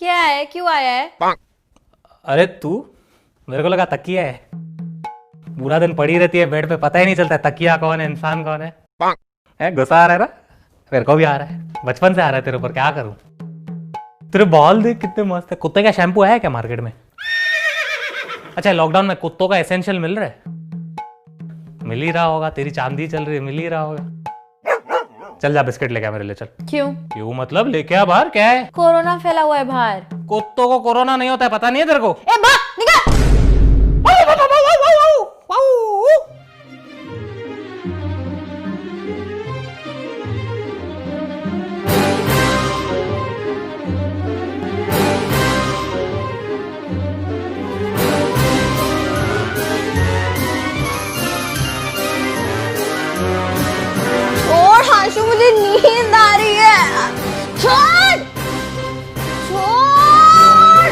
क्या है, क्यों आया है? अरे तू, मेरे को लगा तकिया है। पूरा दिन पड़ी रहती है बेड पे, पता ही नहीं चलता तकिया कौन है इंसान कौन है गुस्सा आ रहा है ना? मेरे को भी आ रहा है, बचपन से आ रहा है तेरे ऊपर, क्या करूं। तेरे बाल देख कितने मस्त है। कुत्ते का शैम्पू है क्या मार्केट में? अच्छा, लॉकडाउन में कुत्तों का एसेंशियल मिल रहा है? मिल ही रहा होगा, तेरी चांदी चल रही है, मिल ही रहा होगा। चल जा बिस्किट लेके आ मेरे लिए, चल। क्यों? क्यों मतलब लेके आ बाहर, क्या है? कोरोना फैला हुआ है बाहर। कुत्तों को कोरोना नहीं होता है, पता नहीं है तेरे को? ए भाग निकल। और हाशु, मुझे नींद आ रही है। छोड़ छोड़।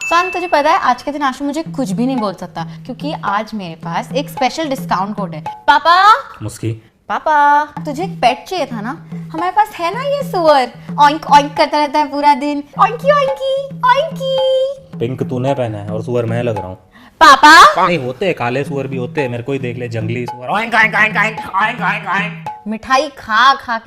सान, तुझे पता है आज के दिन आशु मुझे कुछ भी नहीं बोल सकता क्योंकि आज मेरे पास एक स्पेशल डिस्काउंट कोड है। पापा, मुस्की, पापा, तुझे एक पेट चाहिए था ना? हमारे पास है ना ये सुअर, ऑइंक ऑइंक करता रहता है पूरा दिन। ऑइंकी ऑइंकी ऑइंकी। पिंक तूने पहना है और सुअर मैं लग रहा हूँ। पापा, नहीं होते, काले सुअर भी होते हैं, मेरे को ही देख ले, जंगली सुअर। Oink oink oink oink oink oink oink. मिठाई खा खा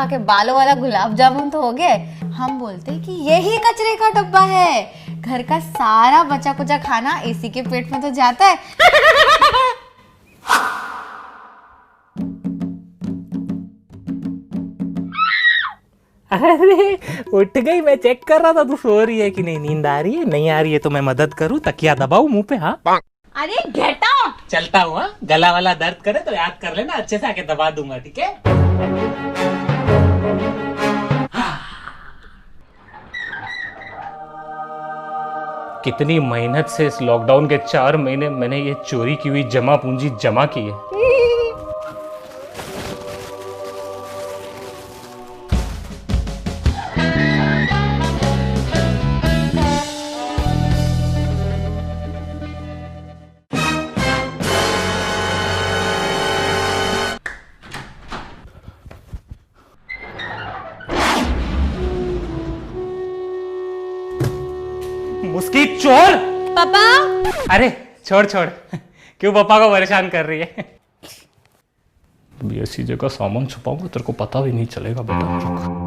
के बालों वाला गुलाब जामुन तो हो गए। हम बोलते कि यही कचरे का डब्बा है। घर का सारा बचा कुचा खाना एसी के पेट में तो जाता है। अरे उठ गई, मैं चेक कर रहा था तू सो रही है कि नहीं, नींद आ रही है नहीं आ रही है तो मैं मदद करूं, तकिया दबाऊं मुंह पे? हाँ अरे गेट आउट। चलता हूँ। हाँ, गला वाला दर्द करे तो याद कर लेना, अच्छे से आके दबा दूंगा, ठीक है? कितनी मेहनत से इस लॉकडाउन के 4 महीने मैंने ये चोरी की हुई जमा पूंजी जमा की है। मुस्की चोर। पापा, अरे छोड़ छोड़, क्यों पापा को परेशान कर रही है? अभी ऐसी जगह सामान छुपाऊंगा तेरे को पता भी नहीं चलेगा बेटा।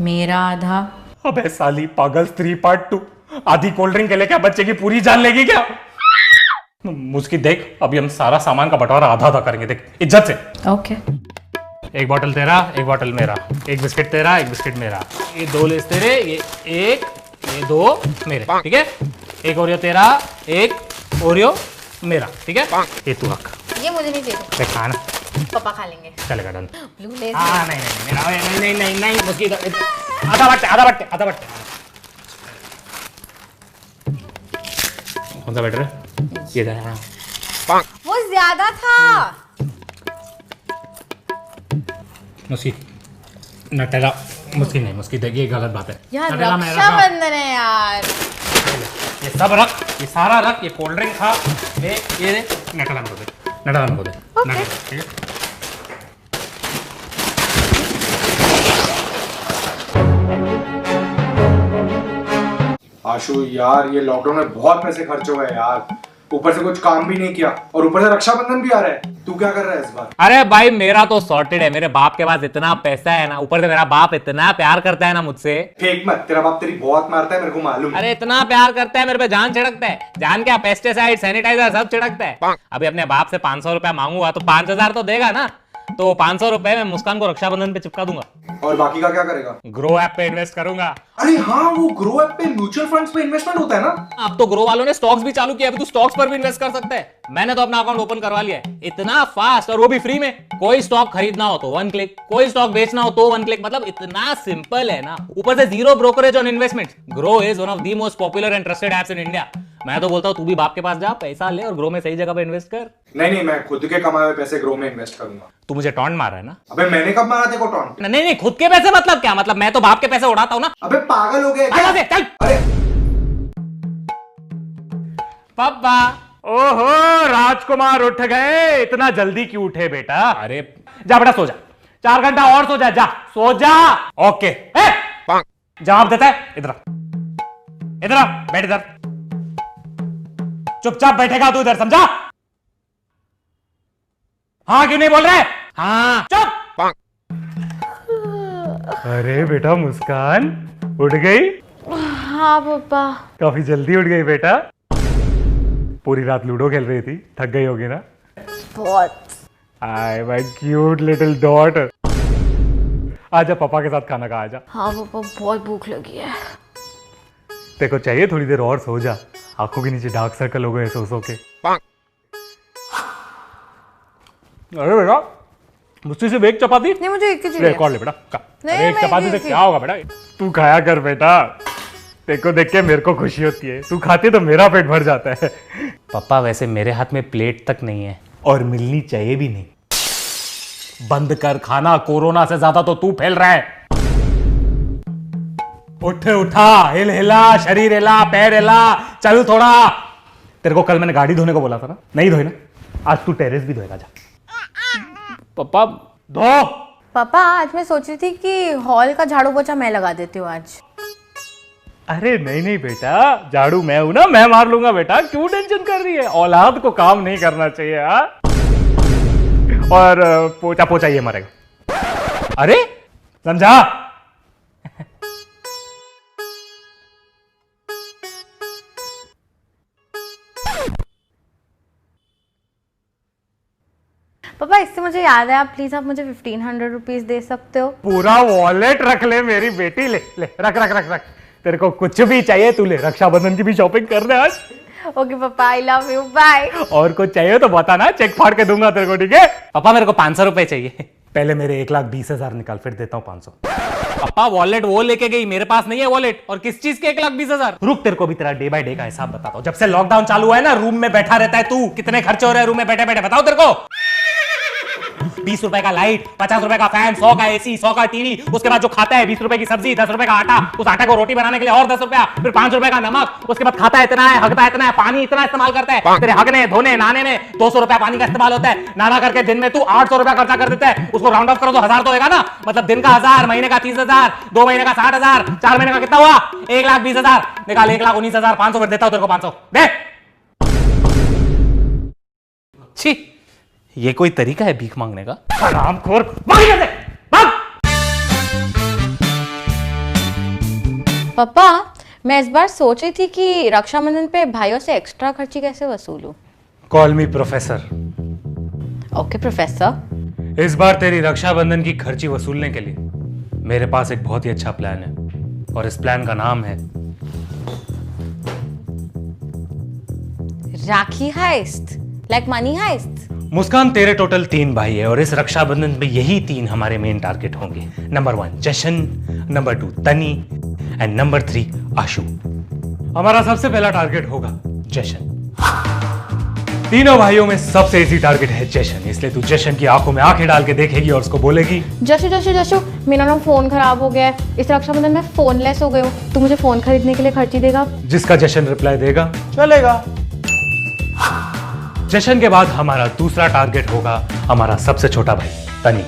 मेरा आधा। अबे साली पागल स्त्री पार्ट 2, आधी कोल्ड ड्रिंक के लिए क्या बच्चे की पूरी जान लेगी क्या? मुझकी देख, अभी हम सारा सामान का बंटवारा आधा आधा करेंगे, देख इज्जत से। ओके। एक बॉटल तेरा, एक बॉटल मेरा, एक बिस्किट तेरा, एक बिस्किट मेरा, ये 2 लेस तेरे, ये 1, ये 2 मेरे, ठीक है? एक ओरियो तेरा, एक ओरियो मेरा, ठीक है? ये तू रख। ये मुझे नहीं चाहिए। खाना पापा खा लेंगे। चलेगा, डन। Blue less. हाँ नहीं नहीं मेरा, नहीं नहीं नहीं नहीं मुझकी आधा बट्टे आधा बट्टे आधा बट्टे। कौन सा बैटर है ये? वो ज्यादा था। मुस्की नटेला मुस्की नहीं, मुस्की देखिए गलत बात है यार नटेला मैं रखा। रक्षाबंधन है यार। ये सब रख, ये सारा रख, ये कोल्ड ड्रिंक खा, ये नटेला मेरे को दे, नटेला मेरे को दे, नटेला, ठीक है। आशु यार, ये लॉकडाउन में बहुत पैसे खर्च हुए हैं यार, ऊपर से कुछ काम भी नहीं किया और ऊपर से रक्षाबंधन भी आ रहा है। तू क्या कर रहा है इस बार? अरे भाई मेरा तो सॉर्टेड है, मेरे बाप के पास इतना पैसा है ना, ऊपर से मेरा बाप इतना प्यार करता है ना मुझसे। फेक मत, तेरा बाप तेरी बहुत मारता है, मेरे को मालूम है। अरे इतना प्यार करता है, मेरे पे जान छिड़कता है, जान क्या, पेस्टिसाइड सैनिटाइजर सब छिड़कता है। अभी अपने बाप से 500 रुपया मांगूंगा तो 5000 तो देगा ना, तो 500 रुपए में मुस्कान को रक्षाबंधन पे चिपका दूंगा। और बाकी का क्या करेगा? ग्रो ऐप पे इन्वेस्ट करूंगा। अरे हाँ, वो ग्रो ऐप पे म्यूचुअल फंड्स पे इन्वेस्टमेंट होता है ना। अब तो ग्रो वालों ने स्टॉक्स भी चालू किया, अभी तू स्टॉक्स पर भी इन्वेस्ट कर सकता है। मैंने तो अपना अकाउंट ओपन करवा लिया है, इतना फास्ट, और वो भी फ्री में। कोई स्टॉक खरीदना हो तो 1 क्लिक, कोई स्टॉक बेचना हो तो 1 क्लिक, मतलब इतना सिंपल है ना, ऊपर से 0 brokerage on investment. Grow is one of the most popular and trusted apps in India. मैं तो बोलता हूँ तू भी बाप के पास जा, पैसा ले और ग्रो में सही जगह पे इन्वेस्ट कर। नहीं, मैं खुद के कमाए हुए पैसे ग्रो में इन्वेस्ट करूंगा। तू मुझे टॉन्ट मार रहा है ना? अबे मैंने कब मारा तेरे को टॉन्ट? नहीं, खुद के पैसे मतलब क्या, मतलब मैं तो बाप के पैसे उड़ाता हूँ ना। अबे पागल हो गया क्या? आजा से, चल। अरे पापा, ओहो राजकुमार उठ गए, इतना जल्दी क्यों उठे बेटा? अरे जा बेटा सो जा, 4 घंटा और सो जा, सो जा। ओके जवाब देता है, इधर बैठ, इधर चुपचाप बैठेगा तू, इधर समझा? हाँ क्यों नहीं बोल रहे? हाँ चुप। अरे बेटा मुस्कान उठ गई? हाँ पापा। काफी जल्दी उठ गई बेटा। पूरी रात लूडो खेल रही थी, थक गई होगी ना? बहुत। I my cute little daughter. आजा पापा के साथ खाना खा, आजा। हाँ पापा, बहुत भूख लगी है। तेरे को चाहिए थोड़ी देर और सो जा, आंखों के नीचे डार्क सर्कल हो गए सो के। अरे बेटा मुझसे सिर्फ एक चपाती? नहीं, मुझे एक ही ले चाहिए। एक और ले बेटा, नहीं, अरे एक मैं चपाती एक से ही- क्या होगा बेटा? तू खाया कर बेटा, तेरे को देख के मेरे को खुशी होती है, तू खाती है तो मेरा पेट भर जाता है। पापा वैसे मेरे हाथ में प्लेट तक नहीं है, और मिलनी चाहिए भी नहीं। बंद कर खाना, कोरोना से ज्यादा तो तू फैल रहा है। उठा, हिला, शरीर हिला, पैर हिला, चल थोड़ा। तेरे को कल मैंने गाड़ी धोने को बोला था ना, नहीं धोई ना? आज तू टेरेस भी धोएगा, जा। पापा धो। पापा आज मैं सोच रही थी कि हॉल का झाड़ू पोछा मैं लगा देती हूँ आज। अरे नहीं बेटा, झाड़ू मैं हूं ना, मैं मार लूंगा बेटा, क्यों टेंशन कर रही है? औलाद को काम नहीं करना चाहिए। हाँ, और पोछा ये मरेगा। अरे समझा? पापा इससे मुझे याद है, आप प्लीज आप मुझे 1500 रुपीज दे सकते हो? पूरा वॉलेट रख ले मेरी बेटी, ले रख। तेरे को कुछ भी चाहिए तू ले, रक्षाबंधन की भी शॉपिंग कर ले आज। ओके पापा, आई लव यू, बाय। और कुछ चाहिए तो बताना, चेक फाड़ के दूंगा तेरे को, ठीक है? पापा मेरे को 500 रुपए चाहिए। पहले मेरे 1,20,000 निकाल, फिर देता हूँ 500। पापा वॉलेट वो लेके गई, मेरे पास नहीं है वॉलेट। और किस चीज के 1,20,000? रुक, तेरे को भी तेरा डे बाय डे का हिसाब बताता हूँ। जब से लॉकडाउन चालू हुआ है ना, रूम में बैठा रहता है तू, कितने खर्चे हो रहे हैं रूम में बैठे बैठे, बताओ तेरे को। 20 रुपए का लाइट, 50 रुपए का फैन, 100 का एसी, 100 का टीवी, उसके बाद जो खाता है 20 रुपए की सब्जी, 10 रुपए का आटा, उस आटे को रोटी बनाने के लिए और 10 रुपया, फिर 5 रुपए का नमक, उसके बाद खाता है इतना है, हगता है इतना है, पानी इतना इस्तेमाल करता है। तेरे हगने धोने नहाने में 200 रुपया पानी का इस्तेमाल होता है। नाना करके दिन में तू 800 रुपया खर्चा कर देता है, उसको राउंड ऑफ करो तो 1000 तो होगा ना, मतलब दिन का 1000, महीने का 30,000, 2 महीने का 60,000, 4 महीने का कितना हुआ? 1,20,000 निकाल, 1,19,500, फिर देता हूं तेरे को 500 दे। छी, ये कोई तरीका है भीख मांगने का? हरामखोर, भाग यहाँ से, भाग! पापा मैं इस बार सोच रही थी कि रक्षाबंधन पे भाइयों से एक्स्ट्रा खर्ची कैसे वसूलूं। Call me professor. Okay professor. इस बार तेरी रक्षाबंधन की खर्ची वसूलने के लिए मेरे पास एक बहुत ही अच्छा प्लान है, और इस प्लान का नाम है राखी हाइस्ट, लाइक मनी हाइस्ट। मुस्कान, तेरे टोटल 3 भाई है, और इस रक्षाबंधन पे यही 3 हमारे मेन टारगेट होंगे। नंबर 1 जशन, नंबर 2 तनी, एंड नंबर 3 आशु। हमारा सबसे पहला टारगेट होगा जशन। तीनों भाइयों में सबसे इजी टारगेट है जशन, इसलिए तू जशन की आंखों में आंखें डाल के देखेगी और उसको बोलेगी, जशु जशु जशु, मेरा ना फोन खराब हो गया है, इस रक्षाबंधन में फोनलेस हो गई हूँ, तू मुझे फोन खरीदने के लिए खर्ची देगा? जिसका जशन रिप्लाई देगा चलेगा। जशन के बाद हमारा दूसरा टारगेट होगा हमारा सबसे छोटा भाई तनी।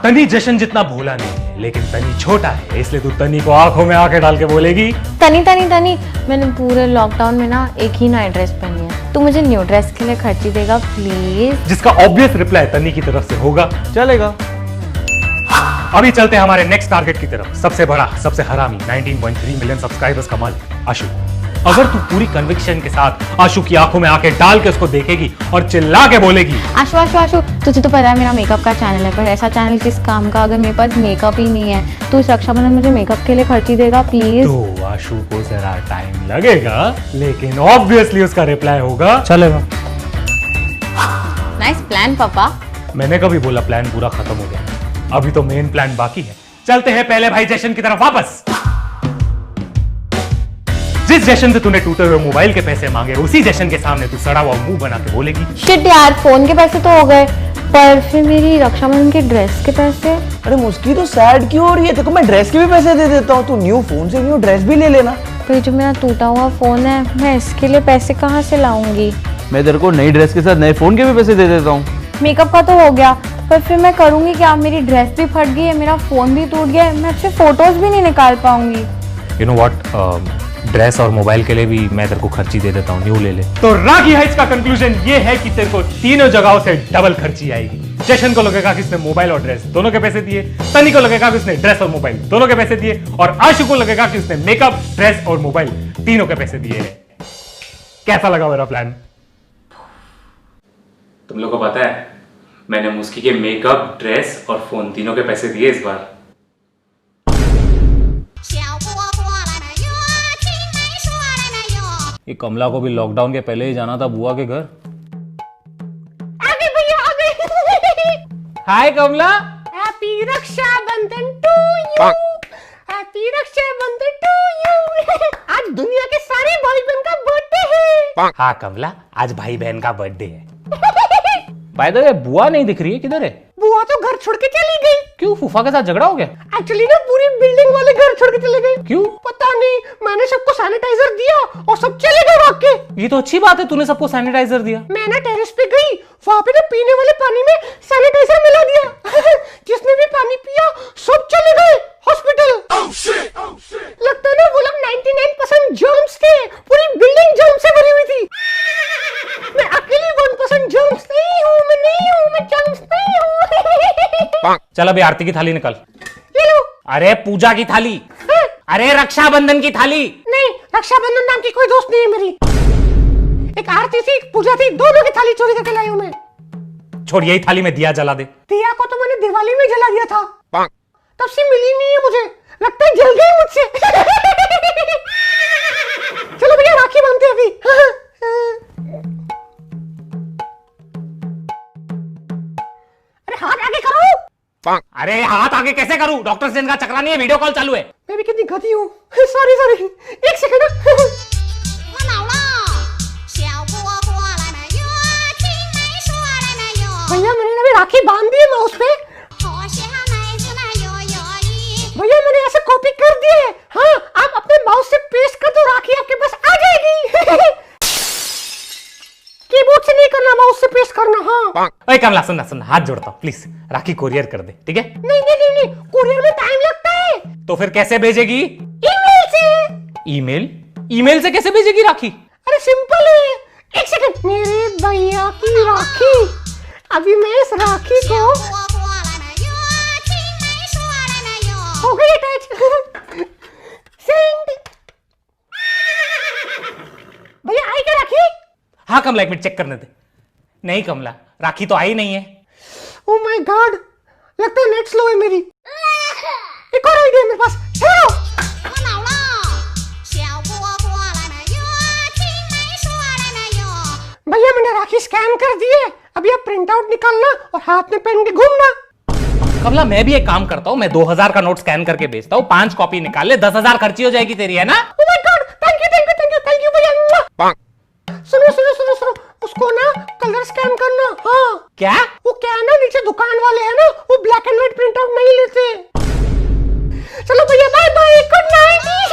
तनी जशन जितना भोला नहीं है, लेकिन तनी छोटा है, इसलिए तू तनी को आंखों में आंखें डाल के बोलेगी, तनी तनी तनी, मैंने पूरे लॉकडाउन में ना एक ही नई ड्रेस पहनी है, तू मुझे न्यू ड्रेस के लिए खर्ची देगा प्लीज? जिसका ऑब्वियस रिप्लाई तनी की तरफ से होगा, चलेगा। अभी चलते हैं हमारे नेक्स्ट टारगेट की तरफ, सबसे बड़ा, सबसे हरामी, 19.3 मिलियन सब्सक्राइबर्स का मालिक आशु। अगर तू पूरी कन्विक्शन के साथ आशु की आंखों में आंखें डाल के उसको देखेगी और चिल्ला के बोलेगी, आशु आशु आशु, तुझे तो पता है मेरा मेकअप का चैनल है, पर ऐसा चैनल किस काम का अगर मेरे पास मेकअप ही नहीं है, तू इस रक्षाबंधन मुझे मेकअप के लिए खर्ची देगा प्लीज? तो आशु को जरा टाइम लगेगा, लेकिन ऑब्वियसली उसका रिप्लाई होगा, चलेगा। नाइस प्लान पापा। मैंने कभी बोला प्लान पूरा खत्म हो गया? अभी तो मेन प्लान बाकी है। चलते हैं पहले भाई जशन की तरफ वापस। जिस जशन से तूने टूटे हुए मोबाइल के पैसे मांगे, उसी जशन के सामने तू सड़ा हुआ मुंह बना के बोलेगी, शिट यार, फोन के पैसे तो हो गए, पर फिर मेरी रक्षाबंधन के ड्रेस के पैसे? अरे मुस्की तो सैड क्यों हो रही है? देखो मैं ड्रेस के भी पैसे दे देता हूँ, तू न्यू फोन से न्यू ड्रेस भी ले लेना। तो ये जो मेरा टूटा हुआ फोन है, मैं इसके लिए पैसे कहाँ से लाऊंगी? मैं तेरे को नई ड्रेस के साथ नए फोन के भी पैसे दे देता हूँ। मेकअप का तो हो गया, पर फिर मैं करूंगी क्या? मेरी ड्रेस भी फट गई है, मेरा फोन भी टूट गया है, मैं अच्छे फोटोज भी नहीं निकाल पाऊंगी। यू नो व्हाट, ड्रेस और मोबाइल के लिए भी मैं तेरे को खर्ची दे देता हूँ, न्यू ले ले। तो रागी हाइट्स का कंक्लूजन ये है कि तेरे को तीनों जगहों से डबल खर्ची आएगी। जशन को लगेगा कि इसने मोबाइल और ड्रेस दोनों के पैसे दिए, तनी को लगेगा कि उसने ड्रेस और मोबाइल दोनों के पैसे दिए, और आशु को लगेगा कि उसने मेकअप, ड्रेस और मोबाइल तीनों के पैसे दिए हैं। कैसा लगा मेरा प्लान? तुम लोग को पता है मैंने मुस्की के मेकअप, ड्रेस और फोन तीनों के पैसे दिए इस बार। ये कमला को भी लॉकडाउन के पहले ही जाना था बुआ के घर। आगे भैया आगे। Hi Kamala. Happy Rakshabandhan to you, happy Rakshabandhan to you. आज दुनिया के सारे भाई बहन का बर्थडे है। हाँ कमला, आज भाई बहन का बर्थडे है। बाय द वे बुआ नहीं दिख रही है, किधर है? बुआ तो घर छोड़ के चली गई। क्यों, फूफा के साथ झगड़ा हो गया? एक्चुअली ना पूरी बिल्डिंग वाले घर छोड़ के चले गए। क्यों? पता नहीं, मैंने सबको सैनिटाइजर दिया और सब चले गए भाग के। ये तो अच्छी बात है, तूने सबको सैनिटाइजर दिया। मैं ना टेरेस पे गई, वहाँ पे ना पीने वाले पानी में सैनिटाइजर मिला दिया। जिसने भी पानी पिया सब चले गए हॉस्पिटल। लगता है ना वो लोग 99% जर्म्स थे, पूरी बिल्डिंग जर्म से भरी हुई थी। मैं अकेली 1% जर्म्स नहीं हूँ, मैं जर्म्स नहीं हूँ। चल अभी आरती की थाली निकाल। ये लो। अरे पूजा की थाली। अरे रक्षाबंधन की थाली। नहीं, रक्षाबंधन नाम की कोई दोस्त नहीं है मेरी। एक आरती थी, एक पूजा थी, दोनों की थाली चोरी करके लाई हूँ मैं। छोड़, यही थाली में दिया जला दे। दिया को तो मैंने दिवाली में जला दिया था, तब से मिली नहीं है मुझे, लगता है जल गई मुझसे। चलो भैया राखी बांधते हैं अभी। अरे हाथ आगे करो। अरे हाथ आगे कैसे करूं? डॉक्टर सेन का चक्रा नहीं है, वीडियो कॉल चालू है। मैं भी कितनी गधी हूँ। सॉरी सॉरी, एक सेकंड। भैया मैंने अभी राखी बांध दी है माउस पे। भैया मैंने ऐसे कॉपी कर दिए। हाँ, आप अपने माउस से पेस्ट कर दो, राखी आपके पास आ जाएगी। कीबोर्ड से नहीं करना, माउस से पेस्ट करना। हाँ। ओए कमला सुन, हाथ जोड़ता हूँ, प्लीज राखी कोरियर कर दे, ठीक है? नहीं, कुरियर में टाइम लगता है। तो फिर कैसे भेजेगी? ईमेल से। ईमेल से कैसे भेजेगी राखी? अरे सिंपल है, एक सेकंड। मेरे भैया की राखी, अभी मैं इस राखी को हो गई अटैच। सेंड। भैया आई क्या राखी? हाँ कमला, एक मिनट चेक करने दे। नहीं कमला, राखी तो आई नहीं है। ओह माय गॉड, लगता है नेट स्लो है मेरी। एक और आइडिया मेरे पास। चलो भैया मैंने राखी स्कैन कर दी है, अभी आप प्रिंट आउट निकालना और हाथ में पहन के घूमना। कमला मैं भी एक काम करता हूँ, मैं 2000 का नोट स्कैन करके भेजता हूँ, 5 कॉपी निकाल ले, 10,000 खर्ची हो जाएगी तेरी, है ना? Oh my God, thank you भैया। सुनो, उस कलर स्कैन करना। हाँ क्या? वो क्या है ना, नीचे दुकान वाले हैं ना, वो black and white print out नहीं लेते। चलो भैया, बाय बाय, गुड नाइट।